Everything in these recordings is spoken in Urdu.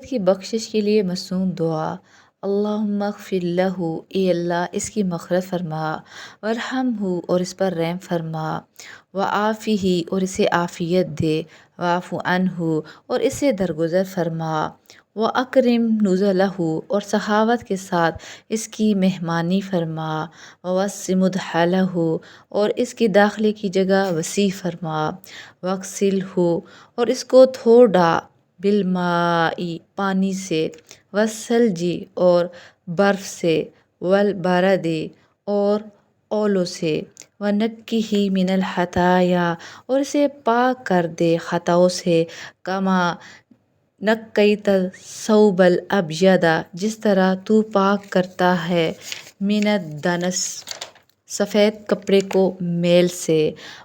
میت کی بخشش کے لیے مصنون دعا۔ اللہم اغفر لہ، اے اللہ اس کی مغفرت فرما، ورحمہ اور اس پر رحم فرما، وعافہ اور اسے عافیت دے، واعف عنہ اور اسے درگزر فرما، واکرم نزلہ اور سخاوت کے ساتھ اس کی مہمانی فرما، ووسع مدخلہ اور اس کے داخلے کی جگہ وسیع فرما، واغسلہ اور اس کو دھو ڈال، بالماء پانی سے، والثلج اور برف سے، والبرد اور اولو سے، ونقہ من الخطایا اور اسے پاک کر دے خطاؤں سے، کما نقیت الثوب الابیض جس طرح تو پاک کرتا ہے، من الدنس سفید کپڑے کو میل سے،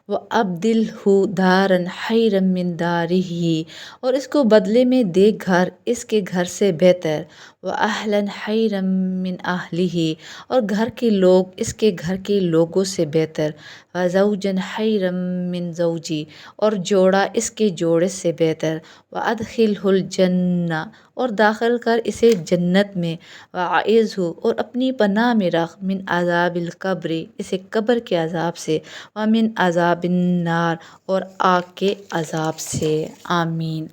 وَأَبْدِلْهُ دَارًا خَيْرًا مِنْ دَارِهِ اور اس کو بدلے میں دے گھر اس کے گھر سے بہتر، وَأَهْلًا خَيْرًا مِنْ أَهْلِهِ اور گھر کے لوگ اس کے گھر کے لوگوں سے بہتر، وَزَوْجًا خَيْرًا مِنْ زَوْجِهِ اور جوڑا اس کے جوڑے سے بہتر، وَأَدْخِلْهُ الْجَنَّةَ اور داخل کر اسے جنت میں، وَأَعِذْهُ اور اپنی پناہ میں رکھ، من عذاب القبر اسے قبر کے عذاب سے، ومن عذاب النار اور آگ کے عذاب سے، آمین۔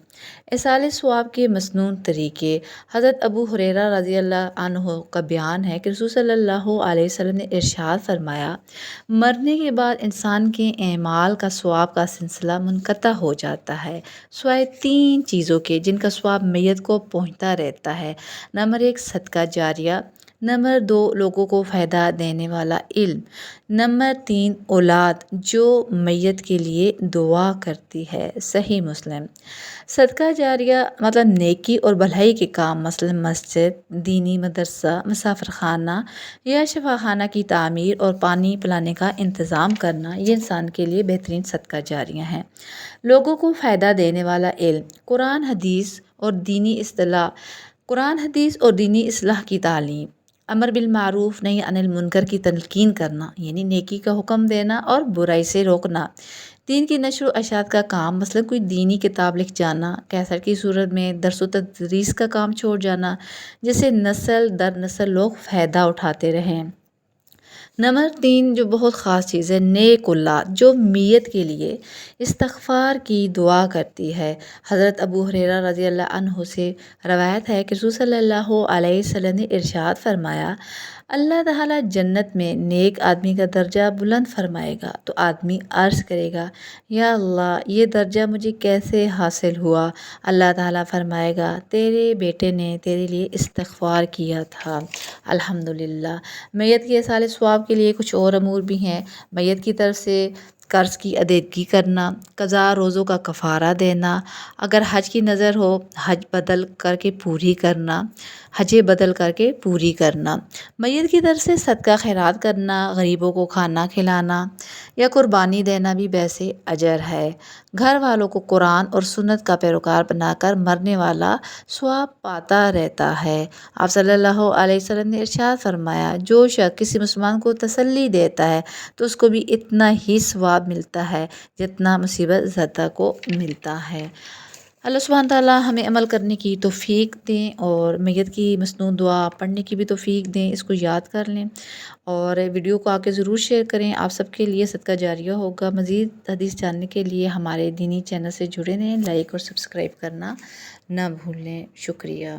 ایصال ثواب کے مسنون طریقے۔ حضرت ابو ہریرہ رضی اللہ عنہ کا بیان ہے کہ رسول صلی اللہ علیہ وسلم نے ارشاد فرمایا، مرنے کے بعد انسان کے اعمال کا ثواب کا سلسلہ منقطع ہو جاتا ہے سوائے 3 چیزوں کے جن کا ثواب میت کو پہنچتا رہتا ہے۔ نمبر 1 صدقہ جاریہ، نمبر 2 لوگوں کو فائدہ دینے والا علم، نمبر 3 اولاد جو میت کے لیے دعا کرتی ہے، صحیح مسلم۔ صدقہ جاریہ مطلب نیکی اور بھلائی کے کام، مثلا مسجد، دینی مدرسہ، مسافر خانہ یا شفا خانہ کی تعمیر اور پانی پلانے کا انتظام کرنا، یہ انسان کے لیے بہترین صدقہ جاریہ ہیں۔ لوگوں کو فائدہ دینے والا علم، قرآن حدیث اور دینی اصلاح کی تعلیم، امر بالمعروف نہی عن المنکر کی تلقین کرنا یعنی نیکی کا حکم دینا اور برائی سے روکنا، دین کی نشر و اشاعت کا کام، مثلا کوئی دینی کتاب لکھ جانا، کیسر کی صورت میں درس و تدریس کا کام چھوڑ جانا جس سے نسل در نسل لوگ فائدہ اٹھاتے رہیں۔ نمبر 3 جو بہت خاص چیز ہے، نیک اولاد جو میت کے لیے استغفار کی دعا کرتی ہے۔ حضرت ابو ہریرہ رضی اللہ عنہ سے روایت ہے کہ رسول صلی اللہ علیہ وسلم نے ارشاد فرمایا، اللہ تعالیٰ جنت میں نیک آدمی کا درجہ بلند فرمائے گا تو آدمی عرض کرے گا، یا اللہ یہ درجہ مجھے کیسے حاصل ہوا؟ اللہ تعالیٰ فرمائے گا، تیرے بیٹے نے تیرے لیے استغفار کیا تھا۔ الحمدللہ۔ میت کے ایصال ثواب کے لیے کچھ اور امور بھی ہیں۔ میت کی طرف سے قرض کی ادائیگی کرنا، قضاء روزوں کا کفارہ دینا، اگر حج کی نظر ہو حج بدل کر کے پوری کرنا، میت کی طرف سے صدقہ خیرات کرنا، غریبوں کو کھانا کھلانا یا قربانی دینا بھی ویسے اجر ہے۔ گھر والوں کو قرآن اور سنت کا پیروکار بنا کر مرنے والا ثواب پاتا رہتا ہے۔ آپ صلی اللہ علیہ وسلم نے ارشاد فرمایا، جو شخص کسی مسلمان کو تسلی دیتا ہے تو اس کو بھی اتنا ہی ثواب ملتا ہے جتنا مصیبت زدہ کو ملتا ہے۔ اللہ سبحانہ تعالیٰ ہمیں عمل کرنے کی توفیق دیں اور میت کی مسنون دعا پڑھنے کی بھی توفیق دیں، اس کو یاد کر لیں اور ویڈیو کو آگے ضرور شیئر کریں، آپ سب کے لیے صدقہ جاریہ ہوگا۔ مزید حدیث جاننے کے لیے ہمارے دینی چینل سے جڑے رہیں، لائک اور سبسکرائب کرنا نہ بھولیں۔ شکریہ۔